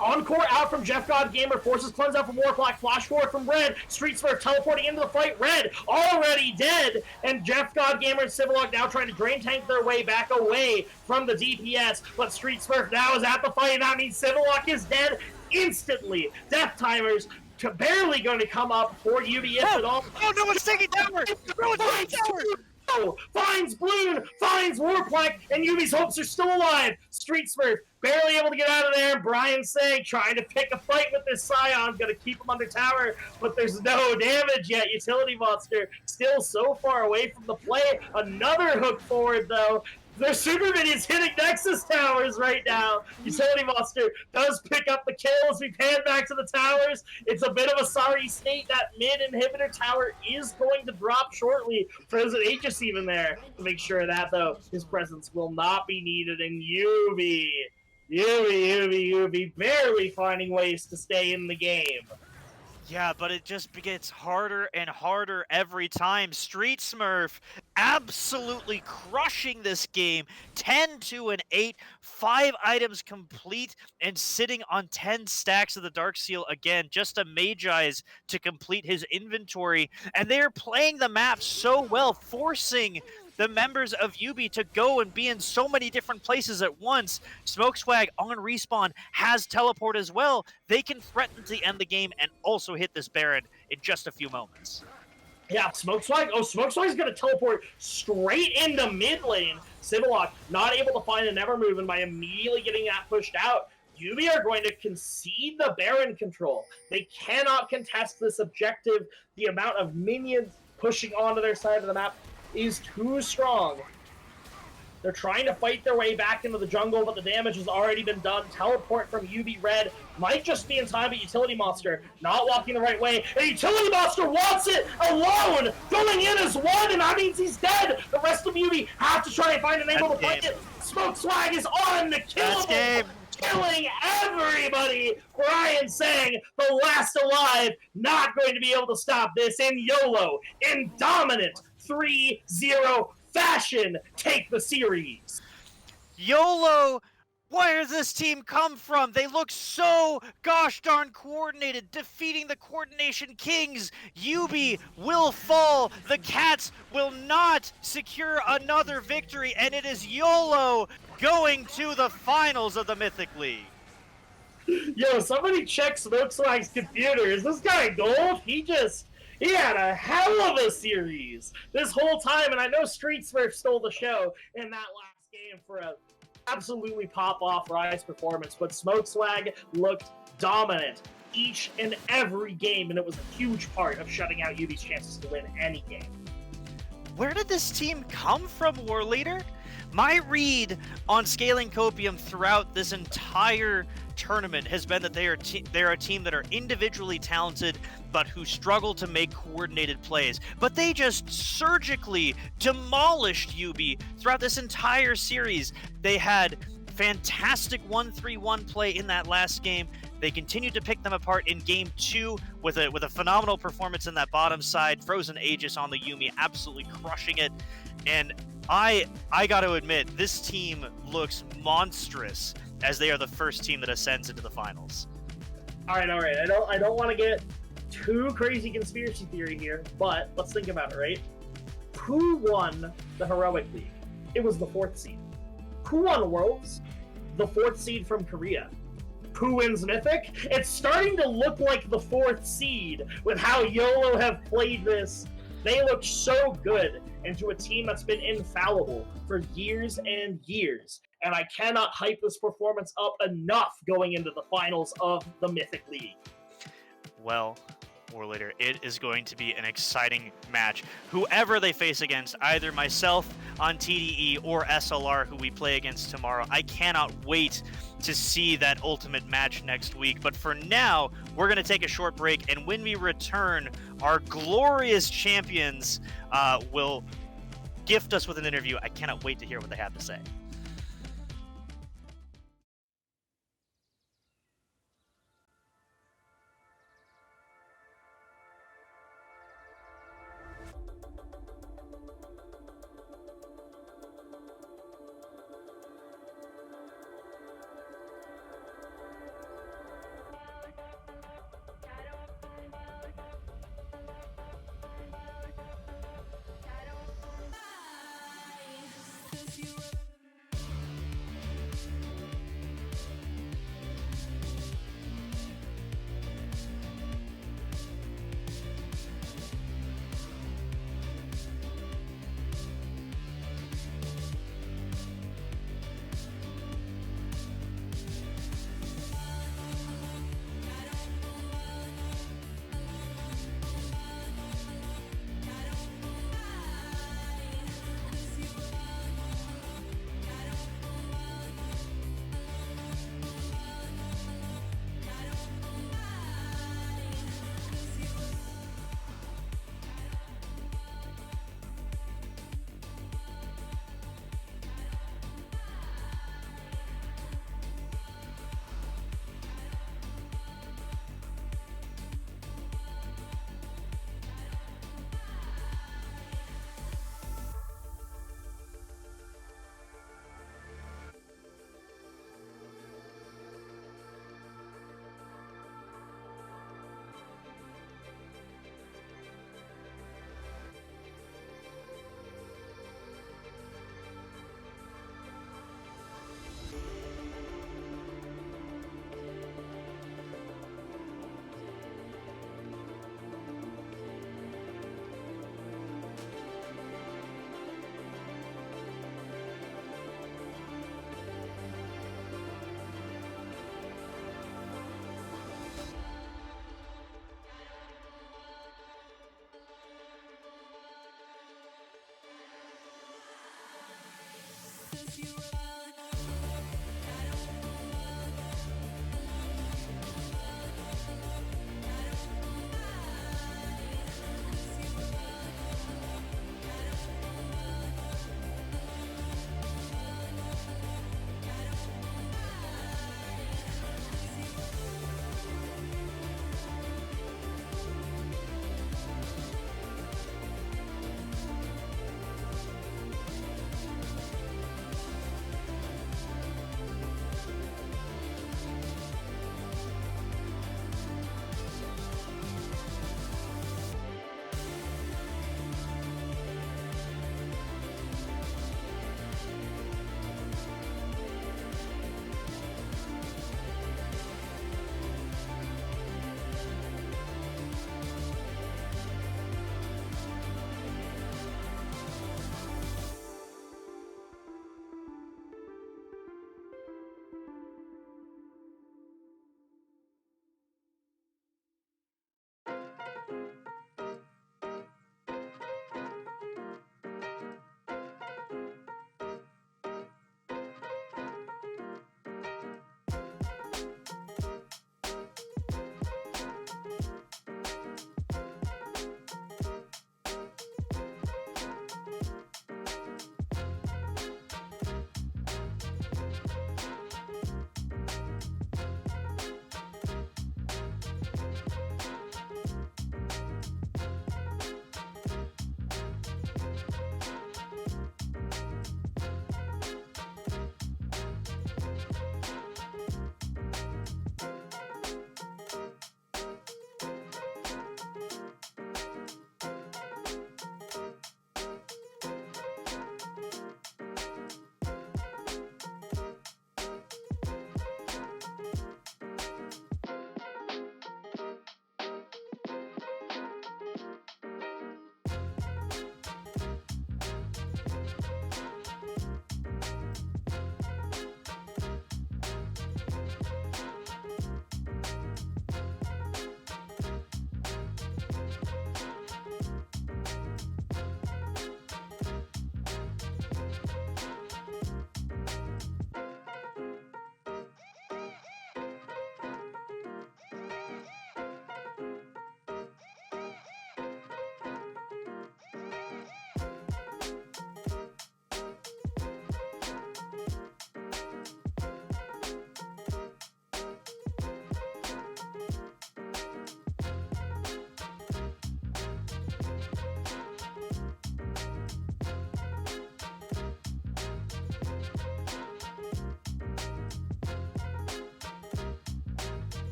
Encore out from Jeff God Gamer, forces cleanse out from Warplaque, flash forward from Red, Street Smurf teleporting into the fight, Red already dead, and Jeff God Gamer and Civilog now trying to drain tank their way back away from the DPS, but Street Smurf now is at the fight, and that means Civilog is dead instantly. Death timers barely going to come up for YUBI if at all. Oh, no one's taking tower! No one's taking tower! Finds Bloon, finds Warplaque, and YUBI's hopes are still alive. Street Smurf barely able to get out of there, and Brian Sang trying to pick a fight with this Scion, gonna keep him under tower, but there's no damage yet. Utility Monster still so far away from the play. Another hook forward, though. Their Super Minions hitting Nexus towers right now. Utility Monster does pick up the kill as we pan back to the towers. It's a bit of a sorry state. That mid-inhibitor tower is going to drop shortly. Frozen Aegis even there to make sure of that, though. His presence will not be needed in YUBI barely finding ways to stay in the game. Yeah, but it just gets harder and harder every time. Street Smurf absolutely crushing this game. 10-8, 5 items complete, and sitting on 10 stacks of the Dark Seal again, just a Magi's to complete his inventory. And they're playing the map so well, forcing the members of YUBI to go and be in so many different places at once. Smoke Swag on respawn has teleport as well. They can threaten to end the game and also hit this Baron in just a few moments. Yeah, Smoke Swag. Oh, Smoke Swag is going to teleport straight into mid lane. Civilog not able to find a Never Move, and by immediately getting that pushed out, YUBI are going to concede the Baron control. They cannot contest this objective. The amount of minions pushing onto their side of the map is too strong. They're trying to fight their way back into the jungle, but the damage has already been done. Teleport from YUBI Red might just be in time, but Utility Monster not walking the right way. And Utility Monster wants it alone, going in as one, and that means he's dead. The rest of YUBI have to try and find an angle to fight it. Smoke Swag is on the kill. Killing everybody. Brian Sang, the last alive, not going to be able to stop this. In YOLO, in dominant 3-0 fashion, take the series. YOLO, where does this team come from? They look so gosh darn coordinated, defeating the Coordination Kings. YUBI will fall. The Cats will not secure another victory, and it is YOLO going to the finals of the Mythic League. Yo, somebody check Smoke Swag's computer. Is this guy gold? He had a hell of a series this whole time, and I know Street Smurf stole the show in that last game for a absolutely pop-off Rise performance, but Smoke Swag looked dominant each and every game, and it was a huge part of shutting out YUBI's chances to win any game. Where did this team come from, War Leader? My read on Scaling Copium throughout this entire tournament has been that they're a team that are individually talented, but who struggle to make coordinated plays. But they just surgically demolished YUBI throughout this entire series. They had fantastic 1-3-1 play in that last game. They continued to pick them apart in game 2 with a phenomenal performance in that bottom side. Frozen Aegis on the YUMI, absolutely crushing it. And I got to admit, this team looks monstrous as they are the first team that ascends into the finals. All right. I don't want to get too crazy conspiracy theory here, but let's think about it, right? Who won the Heroic League? It was the 4th seed. Who won Worlds? The 4th seed from Korea. Who wins Mythic? It's starting to look like the 4th seed with how YOLO have played this. They look so good into a team that's been infallible for years and years. And I cannot hype this performance up enough going into the finals of the Mythic League. Well, or later, it is going to be an exciting match. Whoever they face against, either myself on TDE or SLR, who we play against tomorrow, I cannot wait to see that ultimate match next week. But for now, we're going to take a short break, and when we return, our glorious champions will gift us with an interview. I cannot wait to hear what they have to say.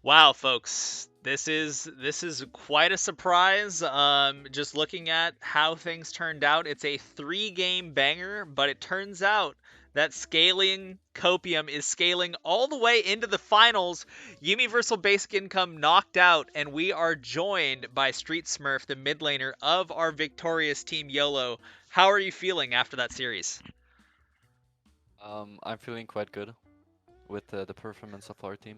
Wow, folks, this is quite a surprise. Just looking at how things turned out, it's a 3-game banger, but it turns out that scaling Copium is scaling all the way into the finals. Universal Basic Income knocked out, and we are joined by Street Smurf, the mid laner of our victorious team YOLO. How are you feeling after that series? I'm feeling quite good with the performance of our team.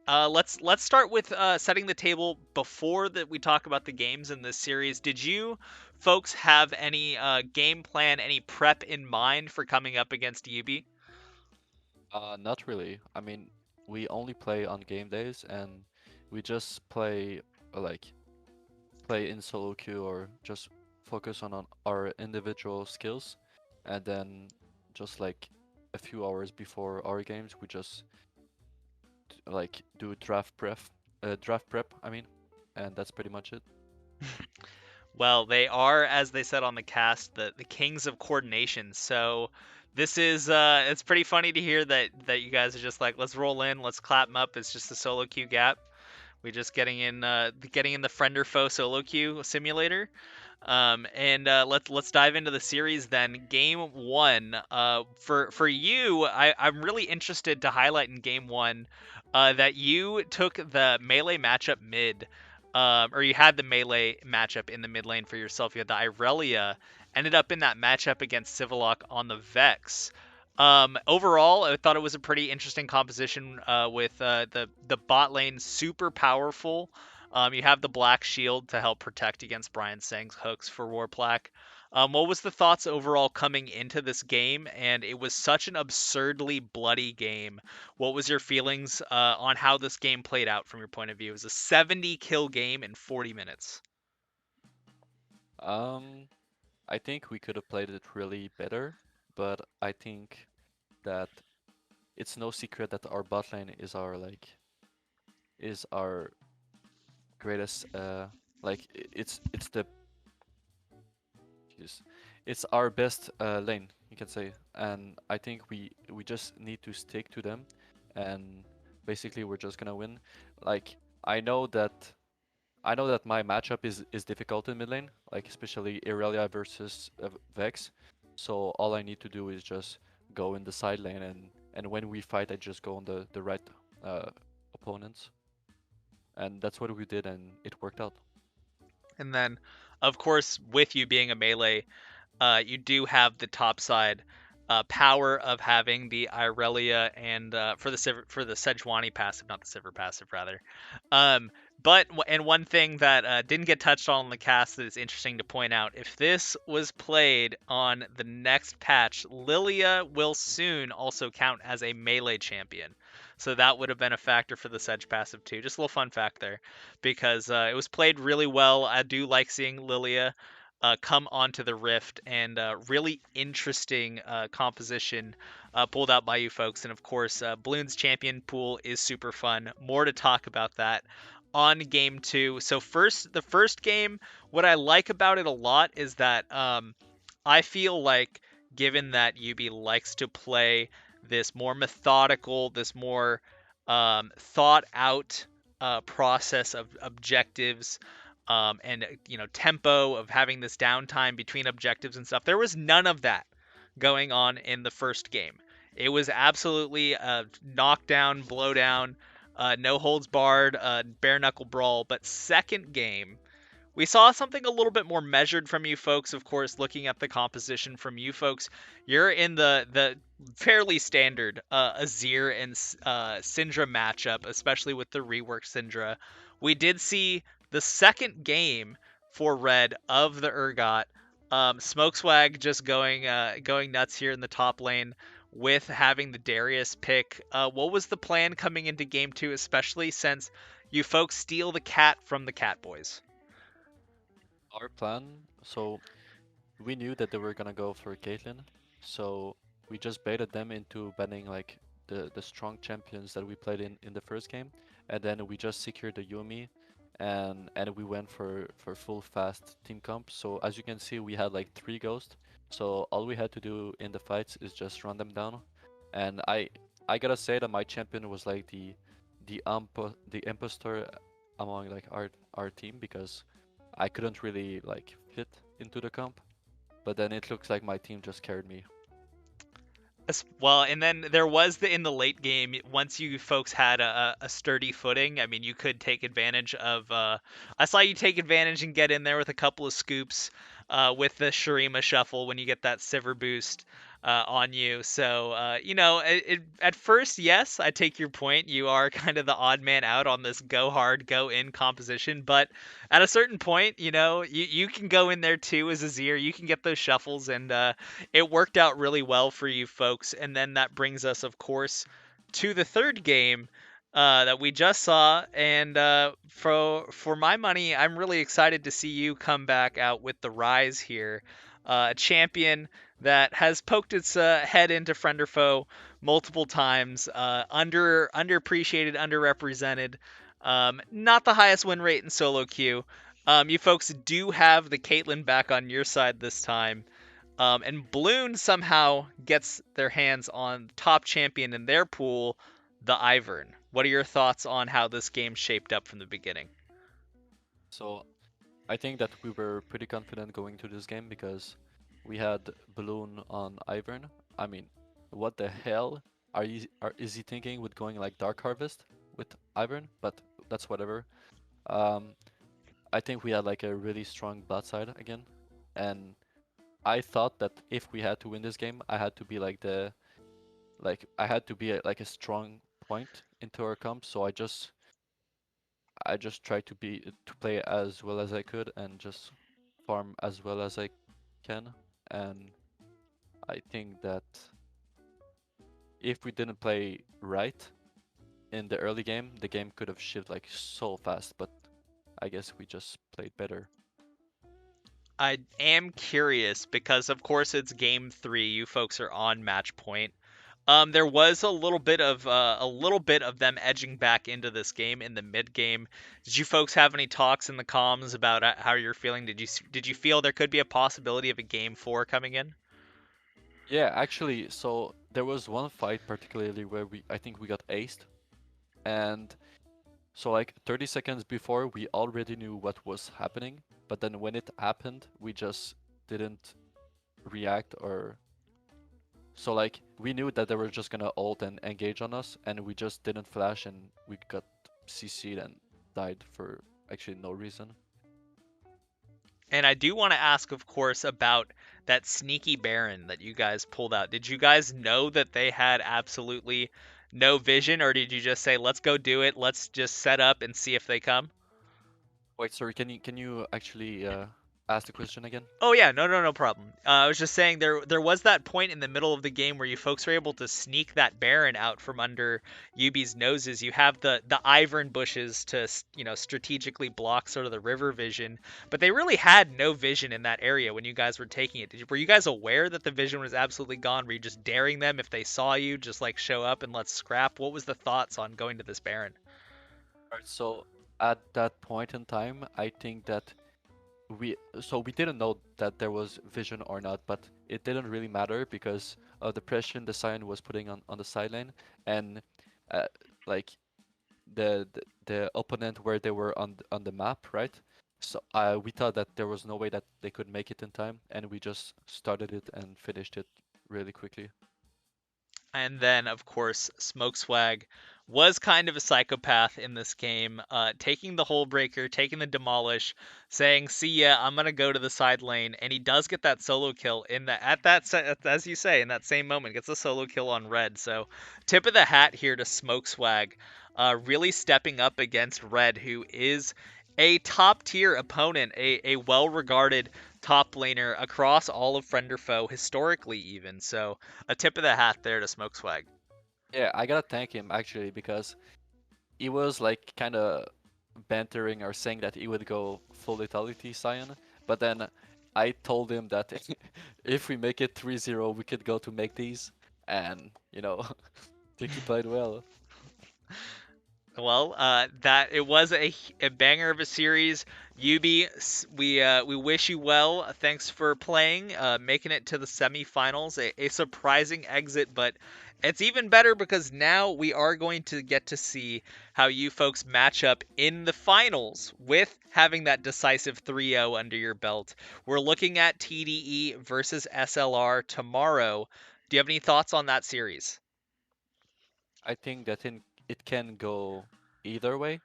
Let's start with setting the table before that we talk about the games in this series. Did you folks have any game plan, any prep in mind for coming up against YUBI? Not really. I mean, we only play on game days, and we just play like play in solo queue or just focus on our individual skills, and then just like a few hours before our games, we just like do draft prep. I mean, and that's pretty much it. Well, they are, as they said on the cast, the kings of coordination. So this is it's pretty funny to hear that you guys are just like, let's roll in, let's clap them up. It's just a solo queue gap. We're just getting in the friend or foe solo queue simulator. And let's dive into the series then. Game one. For you, I'm really interested to highlight in game one that you took the melee matchup mid, or you had the melee matchup in the mid lane for yourself. You had the Irelia, ended up in that matchup against Civillock on the Vex. Overall, I thought it was a pretty interesting composition with the bot lane super powerful. You have the Black Shield to help protect against Brian Sang's hooks for Warplaque. What was the thoughts overall coming into this game? And it was such an absurdly bloody game. What was your feelings on how this game played out from your point of view? It was a 70 kill game in 40 minutes. Um, I think we could have played it really better, but I think that it's no secret that our bot lane is our greatest it's the jeez, it's our best lane, you can say, and I think we just need to stick to them, and basically we're just gonna win. Like I know that my matchup is difficult in mid lane, like especially Irelia versus Vex. So all I need to do is just go in the side lane, and when we fight, I just go on the right uh, opponents, and that's what we did, and it worked out. And then, of course, with you being a melee, you do have the top side power of having the Irelia and for the Sejuani passive, not the Sivir passive, rather. Um, and one thing that didn't get touched on in the cast that is interesting to point out: if this was played on the next patch, Lilia will soon also count as a melee champion. So that would have been a factor for the Sedge passive too. Just a little fun fact there, because it was played really well. I do like seeing Lilia come onto the Rift, and really interesting composition pulled out by you folks. And of course, Bloons champion pool is super fun. More to talk about that on game two. So the first game, what I like about it a lot is that I feel like, given that Yubi likes to play this more methodical, this more thought out process of objectives, and tempo of having this downtime between objectives and stuff. There was none of that going on in the first game. It was absolutely a knockdown, blowdown, no holds barred, bare knuckle brawl. But second game, we saw something a little bit more measured from you folks. Of course, looking at the composition from you folks, you're in the fairly standard Azir and Syndra matchup, especially with the reworked Syndra. We did see the second game for Red of the Urgot. Smokeswag just going nuts here in the top lane with having the Darius pick. What was the plan coming into game two, especially since you folks steal the cat from the Cat Boys? Our plan, so we knew that they were gonna go for Caitlyn, so we just baited them into banning like the strong champions that we played in the first game, and then we just secured the Yumi, and we went for full fast team comp. So as you can see, we had like 3 ghosts. So all we had to do in the fights is just run them down. And I gotta say that my champion was like the impostor among like our team, because I couldn't really like fit into the comp. But then it looks like my team just carried me. Well, and then there was in the late game, once you folks had a sturdy footing, I mean, you could take advantage of. I saw you take advantage and get in there with a couple of scoops with the Shurima shuffle when you get that Sivir boost on you. So, at first, yes, I take your point. You are kind of the odd man out on this go hard, go in composition. But at a certain point, you can go in there too as Azir. You can get those shuffles, and it worked out really well for you folks. And then that brings us, of course, to the third game that we just saw. And for my money, I'm really excited to see you come back out with the Rise here, a champion that has poked its head into friend or foe multiple times, underappreciated, underrepresented. Not the highest win rate in solo queue. You folks do have the Caitlyn back on your side this time. And Bloon somehow gets their hands on top champion in their pool, the Ivern. What are your thoughts on how this game shaped up from the beginning? So I think that we were pretty confident going to this game because we had Balloon on Ivern. I mean, what the hell is he thinking with going like Dark Harvest with Ivern? But that's whatever. Um, I think we had like a really strong bot side again, and I thought that if we had to win this game, I had to be I had to be like a strong point into our comp. So I just tried to play as well as I could and just farm as well as I can. And I think that if we didn't play right in the early game, the game could have shifted like so fast. But I guess we just played better. I am curious because, of course, it's game 3. You folks are on match point. There was a little bit of them edging back into this game in the mid game. Did you folks have any talks in the comms about how you're feeling? Did you feel there could be a possibility of a game 4 coming in? Yeah, actually, so there was one fight particularly where I think we got aced, and so like 30 seconds before we already knew what was happening, but then when it happened, we just didn't react. Or so like we knew that they were just gonna ult and engage on us, and we just didn't flash, and we got CC'd and died for actually no reason. And I do want to ask, of course, about that sneaky Baron that you guys pulled out. Did you guys know that they had absolutely no vision, or did you just say, let's go do it, let's just set up and see if they come? Wait, sorry, can you actually ask the question again? Oh yeah, no problem. I was just saying there was that point in the middle of the game where you folks were able to sneak that Baron out from under Yubi's noses. You have the Ivern bushes to strategically block sort of the river vision, but they really had no vision in that area when you guys were taking it. Were you guys aware that the vision was absolutely gone? Were you just daring them if they saw you, just like show up and let's scrap? What was the thoughts on going to this Baron? Alright, so at that point in time, I think that we didn't know that there was vision or not, but it didn't really matter because of the pressure the Sion was putting on the side lane, and uh, like the opponent where they were on the map, right? So we thought that there was no way that they could make it in time, and we just started it and finished it really quickly. And then, of course, Smoke Swag was kind of a psychopath in this game, taking the Hull Breaker, taking the Demolish, saying, "See ya, I'm gonna go to the side lane," and he does get that solo kill in that as you say, in that same moment, gets a solo kill on Red. So, tip of the hat here to Smoke Swag, really stepping up against Red, who is a top tier opponent, a well regarded top laner across all of Friend or Foe, historically even. So a tip of the hat there to Smoke Swag. Yeah, I gotta thank him actually because he was like kind of bantering or saying that he would go full lethality Sion, but then I told him that if we make it 3-0, we could go to make these, and I think he played well. Well, that it was a banger of a series. Yubi, we wish you well. Thanks for playing, making it to the semifinals. A surprising exit, but it's even better because now we are going to get to see how you folks match up in the finals with having that decisive 3-0 under your belt. We're looking at TDE versus SLR tomorrow. Do you have any thoughts on that series? I think that it can go either way,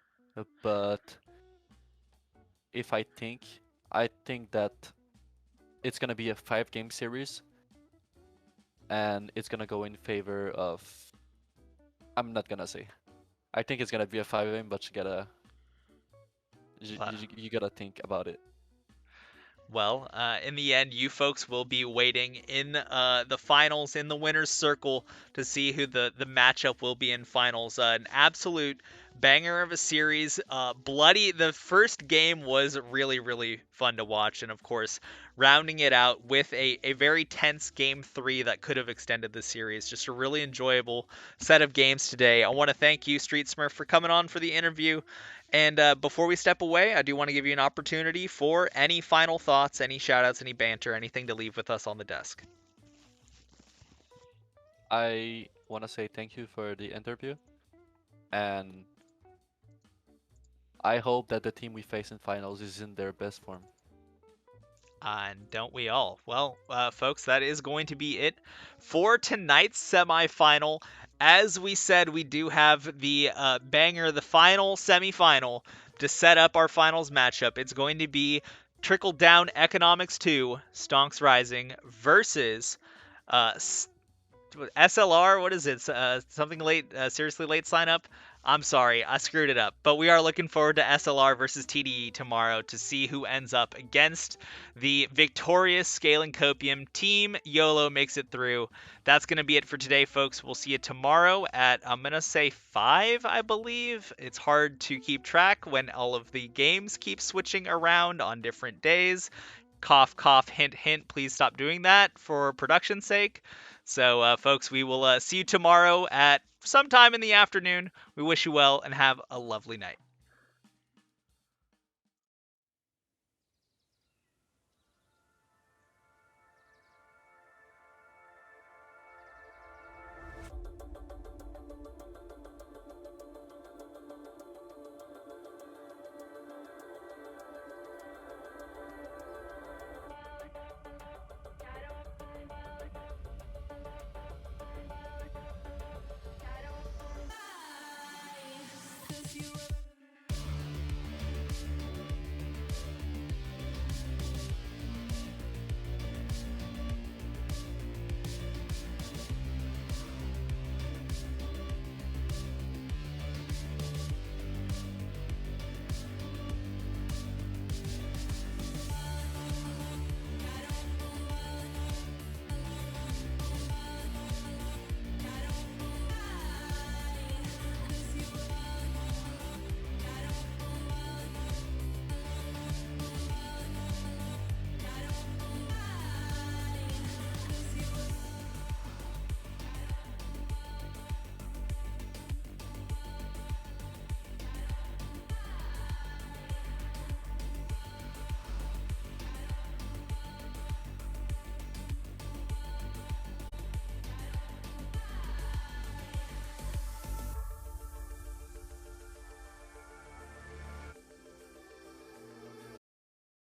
but if I think that it's gonna be a 5-game series, and it's gonna go in favor of. I'm not gonna say. I think it's gonna be a 5-game, but you gotta think about it. Well, in the end, you folks will be waiting in the finals in the winner's circle to see who the matchup will be in finals. An absolute banger of a series. Bloody. The first game was really, really fun to watch. And of course, rounding it out with a very tense game 3 that could have extended the series. Just a really enjoyable set of games today. I want to thank you, Street Smurf, for coming on for the interview. And before we step away, I do want to give you an opportunity for any final thoughts, any shoutouts, any banter, anything to leave with us on the desk. I want to say thank you for the interview, and I hope that the team we face in finals is in their best form. And don't we all? Well, folks, that is going to be it for tonight's semifinal. As we said, we do have the banger, the final semifinal to set up our finals matchup. It's going to be Trickle Down Economics 2, Stonks Rising, versus SLR. What is it? Something late, seriously late sign up? I'm sorry, I screwed it up. But we are looking forward to SLR versus TDE tomorrow to see who ends up against the victorious Scaling Copium team. YOLO makes it through. That's going to be it for today, folks. We'll see you tomorrow at, I'm going to say 5, I believe. It's hard to keep track when all of the games keep switching around on different days. Cough, cough, hint, hint. Please stop doing that for production's sake. So, folks, we will see you tomorrow at sometime in the afternoon. We wish you well and have a lovely night.